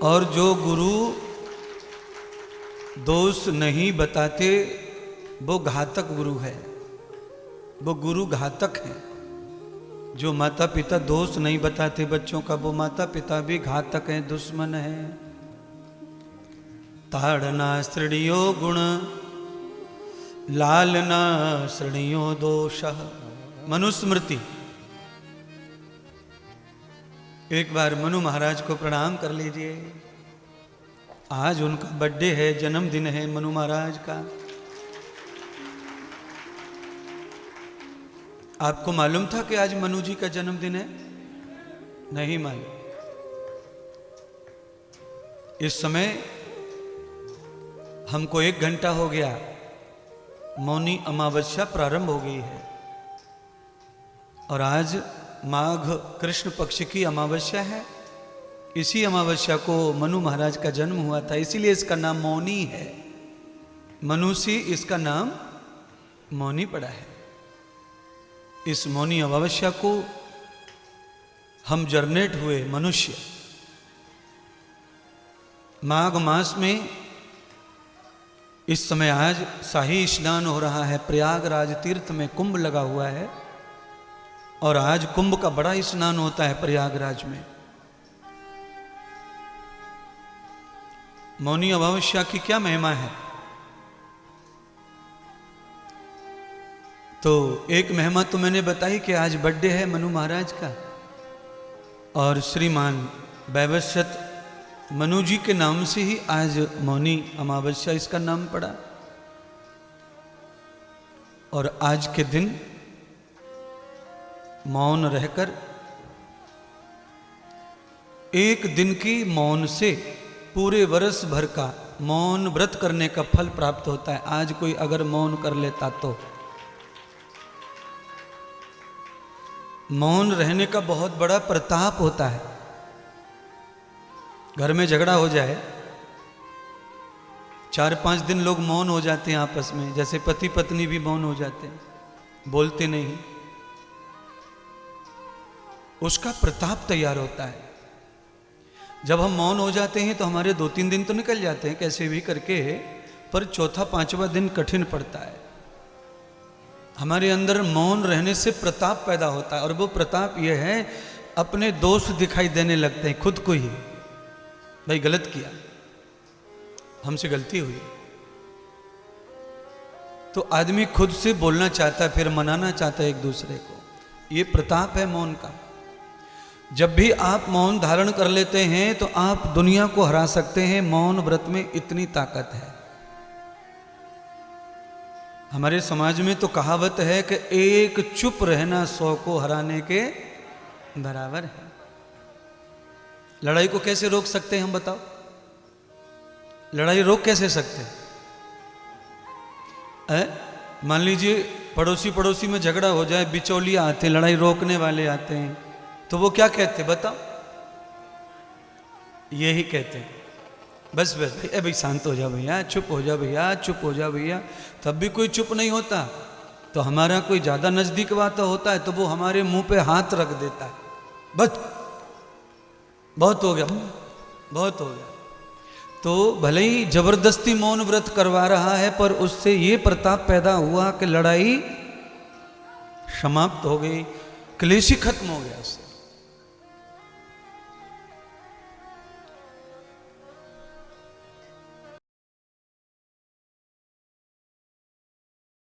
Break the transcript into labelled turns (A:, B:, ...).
A: और जो गुरु दोष नहीं बताते वो घातक गुरु है, वो गुरु घातक है। जो माता पिता दोष नहीं बताते बच्चों का, वो माता पिता भी घातक हैं, दुश्मन हैं। ताड़ना सृणियो गुण लालना सृणियो दोष। मनुस्मृति। एक बार मनु महाराज को प्रणाम कर लीजिए। आज उनका बर्थडे है, जन्मदिन है मनु महाराज का। आपको मालूम था कि आज मनु जी का जन्मदिन है? नहीं मालूम। इस समय हमको 1 घंटा हो गया, मौनी अमावस्या प्रारंभ हो गई है और आज माघ कृष्ण पक्ष की अमावस्या है। इसी अमावस्या को मनु महाराज का जन्म हुआ था, इसीलिए इसका नाम मौनी है। मनुष्य इसका नाम मौनी पड़ा है। इस मौनी अमावस्या को हम जर्नेट हुए मनुष्य माघ मास में। इस समय आज शाही स्नान हो रहा है, प्रयागराज तीर्थ में कुंभ लगा हुआ है और आज कुंभ का बड़ा स्नान होता है प्रयागराज में। मौनी अमावस्या की क्या महिमा है? तो एक महिमा तो मैंने बताई कि आज बर्थडे है मनु महाराज का और श्रीमान वैवस्वत मनु जी के नाम से ही आज मौनी अमावस्या इसका नाम पड़ा। और आज के दिन मौन रहकर, एक दिन की मौन से पूरे वर्ष भर का मौन व्रत करने का फल प्राप्त होता है। आज कोई अगर मौन कर लेता तो मौन रहने का बहुत बड़ा प्रताप होता है। घर में झगड़ा हो जाए, 4-5 दिन लोग मौन हो जाते हैं आपस में, जैसे पति पत्नी भी मौन हो जाते हैं, बोलते नहीं, उसका प्रताप तैयार होता है। जब हम मौन हो जाते हैं तो हमारे 2-3 दिन तो निकल जाते हैं कैसे भी करके, पर 4था-5वां दिन कठिन पड़ता है। हमारे अंदर मौन रहने से प्रताप पैदा होता है और वो प्रताप ये है, अपने दोष दिखाई देने लगते हैं खुद को ही। भाई गलत किया, हमसे गलती हुई, तो आदमी खुद से बोलना चाहता है, फिर मनाना चाहता है एक दूसरे को। ये प्रताप है मौन का। जब भी आप मौन धारण कर लेते हैं तो आप दुनिया को हरा सकते हैं। मौन व्रत में इतनी ताकत है। हमारे समाज में तो कहावत है कि एक चुप रहना 100 को हराने के बराबर है। लड़ाई को कैसे रोक सकते हैं हम बताओ? लड़ाई रोक कैसे सकते हैं? मान लीजिए पड़ोसी में झगड़ा हो जाए, बिचौलिया आते हैं, लड़ाई रोकने वाले आते हैं, तो वो क्या कहते हैं बताओ? यही कहते हैं, बस भैया भाई शांत हो जाओ भैया, चुप हो जाओ भैया, चुप हो जाओ भैया। तब भी कोई चुप नहीं होता। तो हमारा कोई ज़्यादा नज़दीक बात होता है तो वो हमारे मुंह पे हाथ रख देता है, बस बहुत हो गया, बहुत हो गया। तो भले ही जबरदस्ती मौन व्रत करवा रहा है, पर उससे ये प्रताप पैदा हुआ कि लड़ाई समाप्त हो गई, क्लेश ही खत्म हो गया उससे।